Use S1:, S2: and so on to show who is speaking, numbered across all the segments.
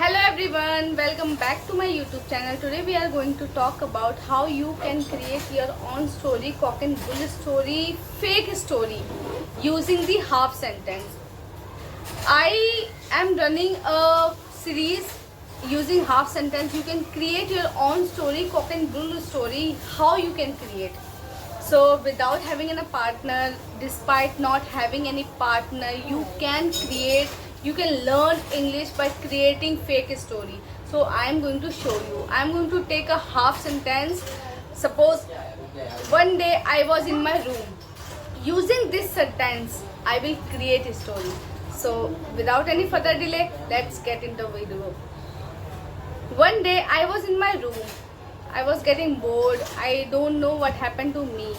S1: Hello everyone, welcome back to my YouTube channel. Today we are going to talk about how you can create your own story, cock and bull story, fake story using the half sentence. I am running a series using half sentence. You can create your own story, cock and bull story, how you can create. So without having a partner, despite not having any partner, you can create, you can learn English by creating fake story. So I am going to show you. I am going to take a half sentence. Suppose one day I was in my room. Using this sentence, I will create a story. So without any further delay, let's get into the video. One day I was in my room. I was getting bored. I don't know what happened to me.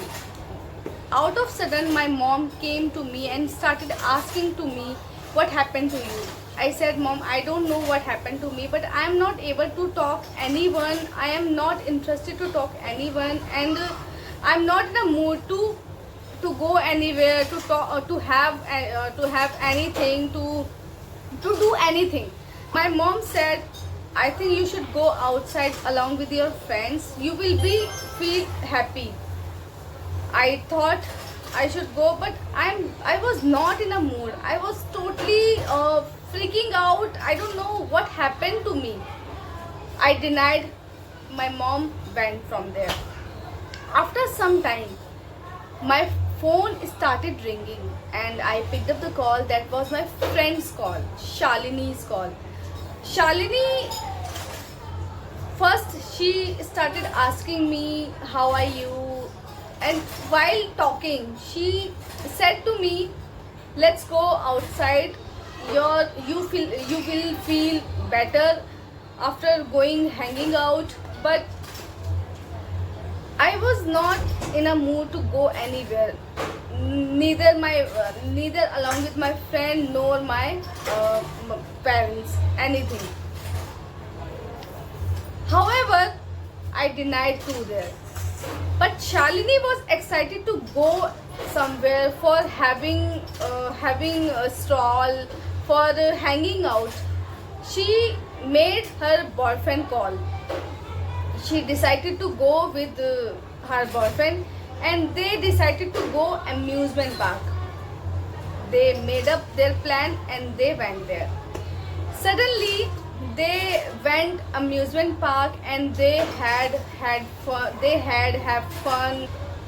S1: Out of sudden, my mom came to me and started asking to me, what happened to you? I said, Mom, I don't know what happened to me, but I am not able to talk anyone. I am not interested to talk anyone, and I am not in a mood to go anywhere, to talk, to have anything, to do anything. My mom said, I think you should go outside along with your friends. You will feel happy. I thought I should go, but I was not in a mood. I was totally freaking out. I don't know what happened to me. I denied. My mom went from there. After some time, my phone started ringing and I picked up the call. That was my friend's call, Shalini's call. Shalini, first she started asking me, how are you? And while talking, she said to me, let's go outside. You will feel better after hanging out. But I was not in a mood to go anywhere. Neither along with my friend nor my parents, anything. However, I denied to there. But Shalini was excited to go somewhere for having a stroll, for hanging out. She made her boyfriend call. She decided to go with her boyfriend, and they decided to go amusement park. They made up their plan and they went there. Suddenly they went amusement park and they had fun. Have fun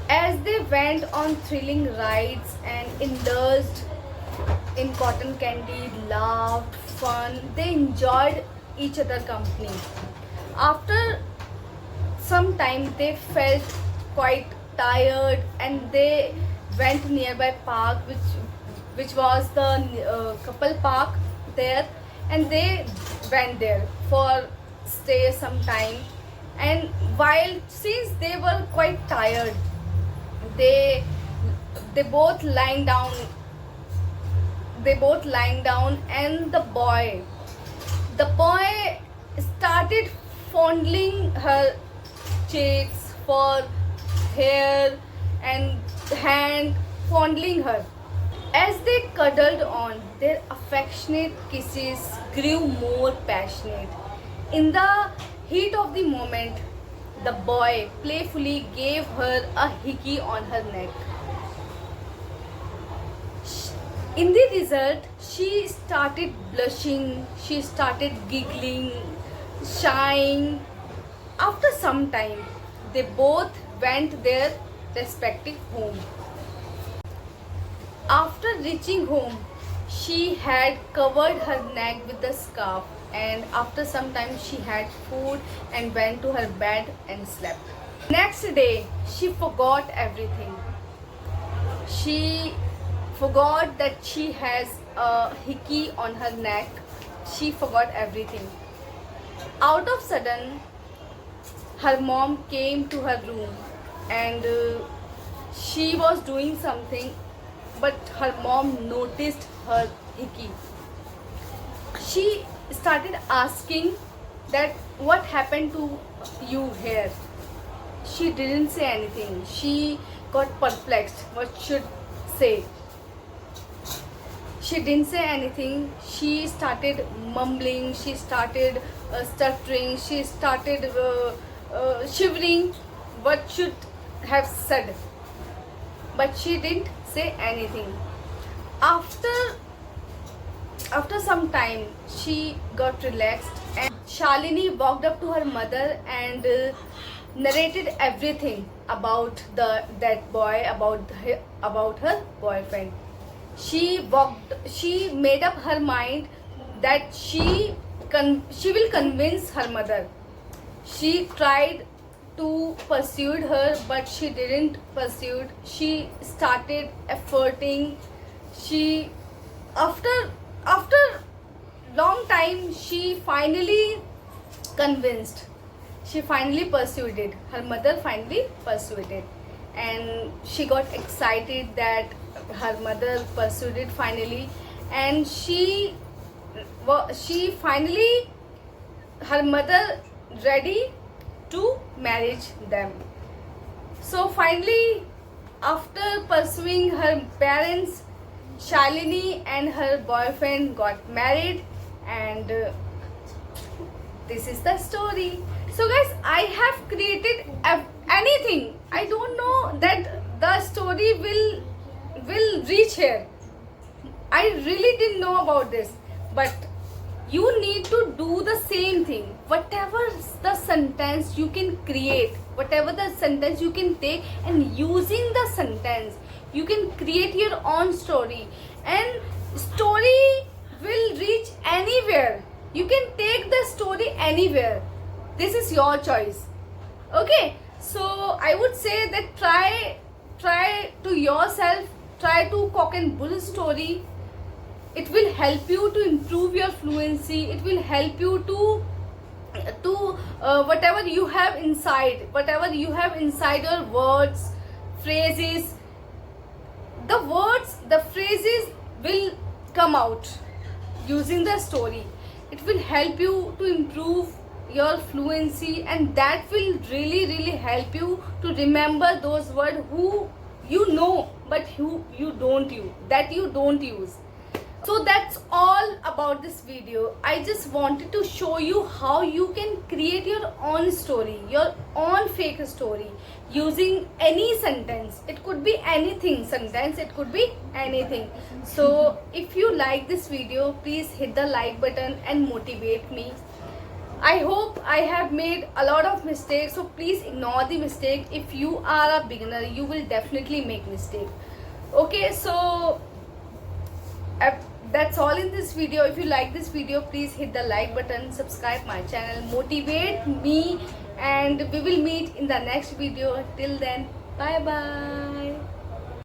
S1: as they went on thrilling rides and indulged in cotton candy, laughed, fun. They enjoyed each other's company. After some time they felt quite tired and they went nearby park, which was the couple park there, and they went there for stay some time. And since they were quite tired, they both lying down. And the boy started fondling her cheeks, for hair and hand, fondling her. As they cuddled on, their affectionate kisses grew more passionate. In the heat of the moment, the boy playfully gave her a hickey on her neck. In the result, she started blushing, she started giggling, shying. After some time, they both went their respective home. After reaching home, she had covered her neck with a scarf, and after some time she had food and went to her bed and slept. Next day, she forgot everything. She forgot that she has a hickey on her neck. She forgot everything. Out of sudden, her mom came to her room and she was doing something, but her mom noticed her hickey. She started asking that what happened to you here. She didn't say anything. She got perplexed what should say. she didn't say anything. She started mumbling, she started stuttering, she started shivering what should have said, but she didn't say anything. After some time, she got relaxed, and Shalini walked up to her mother and narrated everything about that boy, about her boyfriend. She made up her mind that she will convince her mother. She tried to pursue her, but she didn't pursue. She started efforting. She after long time, she finally convinced. She finally persuaded. Her mother finally persuaded, and she got excited that her mother persuaded finally, and she finally, her mother ready to marriage them. So finally, after pursuing her parents, Shalini and her boyfriend got married, and this is the story. So guys, I have created anything. I don't know that the story will reach here. I really didn't know about this, but you need to do the same thing. Whatever the sentence you can create, whatever the sentence you can take, and using the sentence you can create your own story, and story will reach anywhere. You can take the story anywhere. This is your choice. Okay, so I would say that try to yourself, try to cock and bull story. It will help you to improve your fluency. It will help you to whatever you have inside, your words, phrases, the phrases will come out using the story. It will help you to improve your fluency, and that will really help you to remember those words who you know but who you don't use. So that's all about this video. I just wanted to show you how you can create your own story, your own fake story, using any sentence. It could be anything sentence, it could be anything. So if you like this video, please hit the like button and motivate me. I hope I have made a lot of mistakes, so please ignore the mistake. If you are a beginner, you will definitely make mistake. Okay, so that's all in this video. If you like this video, please hit the like button, subscribe my channel, motivate me, and we will meet in the next video. Till then, bye bye.